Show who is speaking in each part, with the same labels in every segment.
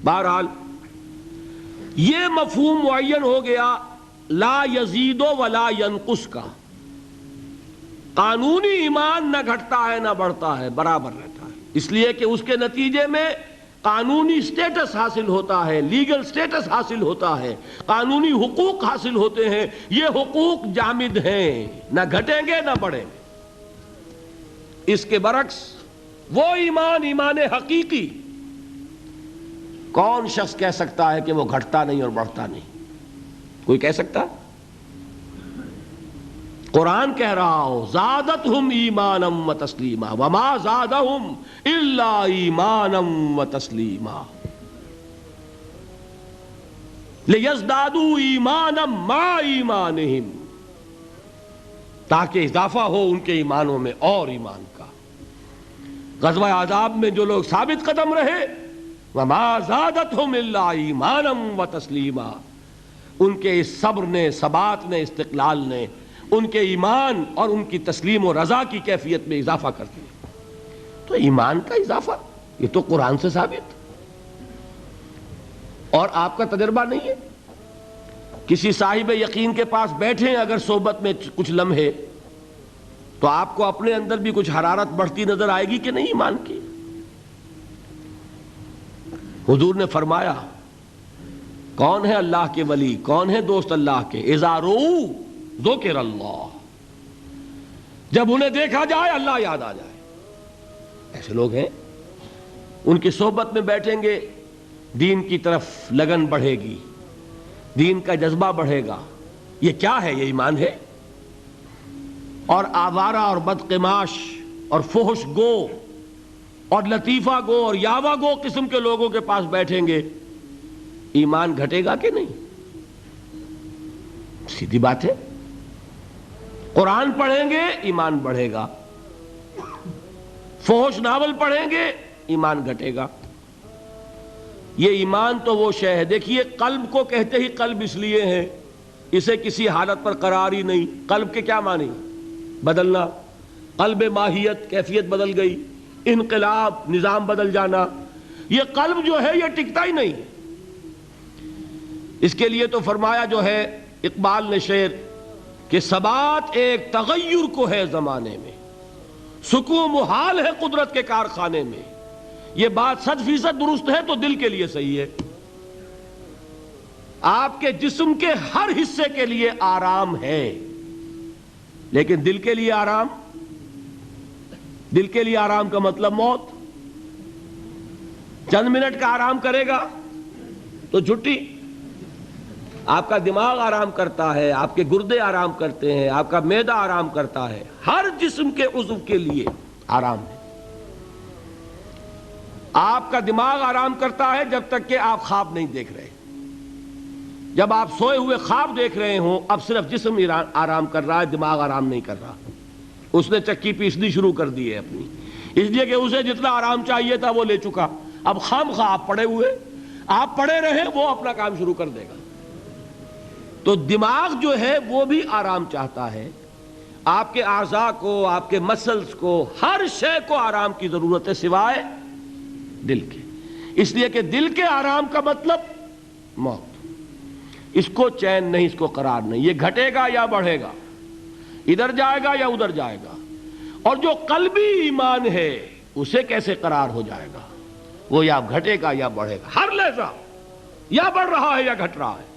Speaker 1: بہرحال یہ مفہوم معین ہو گیا لا یزید ولا ینقص کا. قانونی ایمان نہ گھٹتا ہے نہ بڑھتا ہے، برابر رہتا ہے، اس لیے کہ اس کے نتیجے میں قانونی سٹیٹس حاصل ہوتا ہے، لیگل سٹیٹس حاصل ہوتا ہے، قانونی حقوق حاصل ہوتے ہیں. یہ حقوق جامد ہیں، نہ گھٹیں گے نہ بڑھیں گے. اس کے برعکس وہ ایمان حقیقی، کون شخص کہہ سکتا ہے کہ وہ گھٹتا نہیں اور بڑھتا نہیں؟ کوئی کہہ سکتا؟ قرآن کہہ رہا ہو زادتہم ایمانا و تسلیما وما زادہم الا ایمانا و تسلیما لیزدادوا ایمانا مع ایمانہم، تاکہ اضافہ ہو ان کے ایمانوں میں اور ایمان کا. غزوہ احزاب میں جو لوگ ثابت قدم رہے وما زادتہم الا ایمانا و تسلیما، ان کے اس صبر نے، ثبات نے، استقلال نے ان کے ایمان اور ان کی تسلیم و رضا کی کیفیت میں اضافہ کر دیا. تو ایمان کا اضافہ یہ تو قرآن سے ثابت، اور آپ کا تجربہ نہیں ہے. کسی صاحب یقین کے پاس بیٹھیں اگر صحبت میں کچھ لمحے تو آپ کو اپنے اندر بھی کچھ حرارت بڑھتی نظر آئے گی کہ نہیں ایمان کی؟ حضور نے فرمایا کون ہے اللہ کے ولی، کون ہے دوست اللہ کے؟ اذا رؤوا ذکر اللہ، جب انہیں دیکھا جائے اللہ یاد آ جائے. ایسے لوگ ہیں، ان کی صحبت میں بیٹھیں گے دین کی طرف لگن بڑھے گی، دین کا جذبہ بڑھے گا. یہ کیا ہے؟ یہ ایمان ہے. اور آوارہ اور بدقماش اور فحش گو اور لطیفہ گو اور یاوہ گو قسم کے لوگوں کے پاس بیٹھیں گے، ایمان گھٹے گا کہ نہیں؟ سیدھی بات ہے. قرآن پڑھیں گے ایمان بڑھے گا، فحش ناول پڑھیں گے ایمان گھٹے گا. یہ ایمان تو وہ شے ہے. دیکھیے قلب کو کہتے ہی قلب اس لیے ہے، اسے کسی حالت پر قرار ہی نہیں. قلب کے کیا معنی؟ بدلنا. قلب ماہیت، کیفیت بدل گئی، انقلاب، نظام بدل جانا. یہ قلب جو ہے یہ ٹکتا ہی نہیں. اس کے لیے تو فرمایا جو ہے اقبال نے شعر کہ ثبات ایک تغیر کو ہے زمانے میں، سکون محال ہے قدرت کے کارخانے میں. یہ بات 100% درست ہے تو دل کے لیے صحیح ہے. آپ کے جسم کے ہر حصے کے لیے آرام ہے، لیکن دل کے لیے آرام، دل کے لیے آرام کا مطلب موت. چند منٹ کا آرام کرے گا تو چھٹی. آپ کا دماغ آرام کرتا ہے، آپ کے گردے آرام کرتے ہیں، آپ کا معدہ آرام کرتا ہے. ہر جسم کے عضو کے لیے آرام ہے. آپ کا دماغ آرام کرتا ہے جب تک کہ آپ خواب نہیں دیکھ رہے. جب آپ سوئے ہوئے خواب دیکھ رہے ہوں اب صرف جسم آرام کر رہا ہے، دماغ آرام نہیں کر رہا. اس نے چکی پیسنی شروع کر دی ہے اپنی، اس لیے کہ اسے جتنا آرام چاہیے تھا وہ لے چکا. اب خواہ آپ پڑے ہوئے، آپ پڑے رہے، وہ اپنا کام شروع کر دے گا. تو دماغ جو ہے وہ بھی آرام چاہتا ہے. آپ کے اعضاء کو، آپ کے مسلز کو، ہر شے کو آرام کی ضرورت ہے سوائے دل کے. اس لیے کہ دل کے آرام کا مطلب موت. اس کو چین نہیں، اس کو قرار نہیں. یہ گھٹے گا یا بڑھے گا، ادھر جائے گا یا ادھر جائے گا. اور جو قلبی ایمان ہے اسے کیسے قرار ہو جائے گا؟ وہ یا گھٹے گا یا بڑھے گا. ہر لحظہ یا بڑھ رہا ہے یا گھٹ رہا ہے.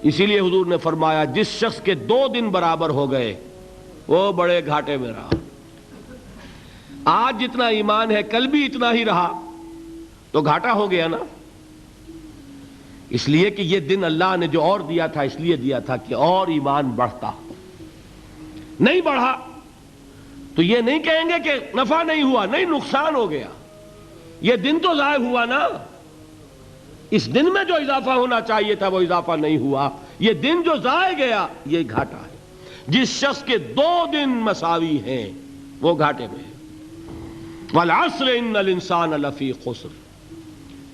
Speaker 1: اسی لیے حضور نے فرمایا جس شخص کے 2 دن برابر ہو گئے وہ بڑے گھاٹے میں رہا. آج جتنا ایمان ہے کل بھی اتنا ہی رہا تو گھاٹا ہو گیا نا. اس لیے کہ یہ دن اللہ نے جو اور دیا تھا اس لیے دیا تھا کہ اور ایمان بڑھتا. نہیں بڑھا تو یہ نہیں کہیں گے کہ نفع نہیں ہوا، نہیں نقصان ہو گیا. یہ دن تو ضائع ہوا نا. اس دن میں جو اضافہ ہونا چاہیے تھا وہ اضافہ نہیں ہوا. یہ دن جو ضائع گیا یہ گھاٹا ہے. جس شخص کے 2 دن مساوی ہیں وہ گھاٹے میں ہے. والعصر ان الانسان لفی خسر.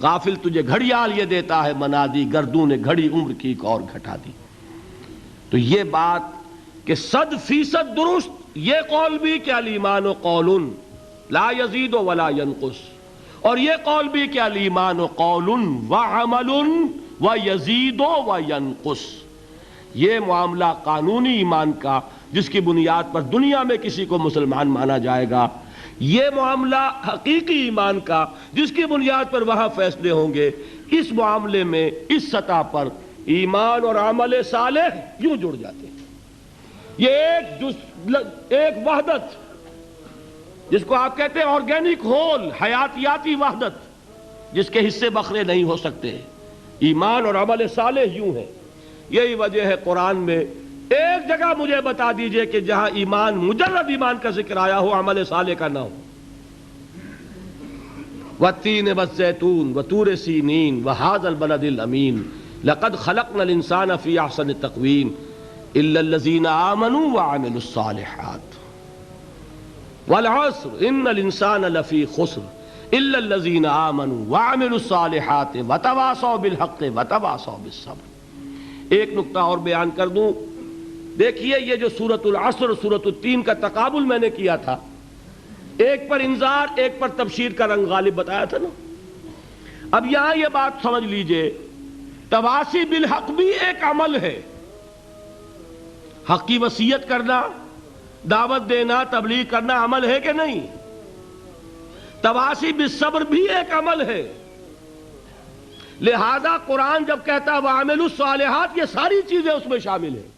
Speaker 1: غافل تجھے گھڑیال یہ دیتا ہے منادی، گردوں نے گھڑی عمر کی ایک اور گھٹا دی. تو یہ بات کہ 100% درست یہ قول بھی کہ الایمان قول لا یزید ولا ینقص، اور یہ قول بھی کہ الایمان قول وعمل ویزید وینقص، یہ معاملہ قانونی ایمان کا جس کی بنیاد پر دنیا میں کسی کو مسلمان مانا جائے گا، یہ معاملہ حقیقی ایمان کا جس کی بنیاد پر وہاں فیصلے ہوں گے، اس معاملے میں اس سطح پر ایمان اور عمل صالح یوں جڑ جاتے ہیں۔ یہ ایک وحدت جس کو آپ کہتے ہیں آرگینک ہول، حیاتیاتی وحدت جس کے حصے بکھرے نہیں ہو سکتے، ایمان اور عمل صالح یوں ہے۔ یہی وجہ ہے قرآن میں ایک جگہ مجھے بتا دیجئے کہ جہاں ایمان مجرد ایمان کا ذکر آیا ہو، عمل صالح کا نہ ہو۔ والتین والزیتون وطور سینین وہذا البلد الامین لقد خلقنا الانسان فی احسن تقویم الا الذین آمنوا وعملوا الصالحات والعصر ان الانسان لفی خسر الا الذین آمنوا وعملوا الصالحات وتواصوا بالحق وتواصوا بالصبر۔ ایک نقطہ اور بیان کر دوں، دیکھیے یہ جو سورۃ العصر سورۃ التین کا تقابل میں نے کیا تھا، ایک پر انذار ایک پر تبشیر کا رنگ غالب بتایا تھا نا۔ اب یہاں یہ بات سمجھ لیجئے، تواصی بالحق بھی ایک عمل ہے، حق کی وصیت کرنا، دعوت دینا، تبلیغ کرنا عمل ہے کہ نہیں؟ تواصی بالصبر بھی ایک عمل ہے۔ لہذا قرآن جب کہتا ہے وَعَمِلُوا الصَّالِحَاتِ، یہ ساری چیزیں اس میں شامل ہیں۔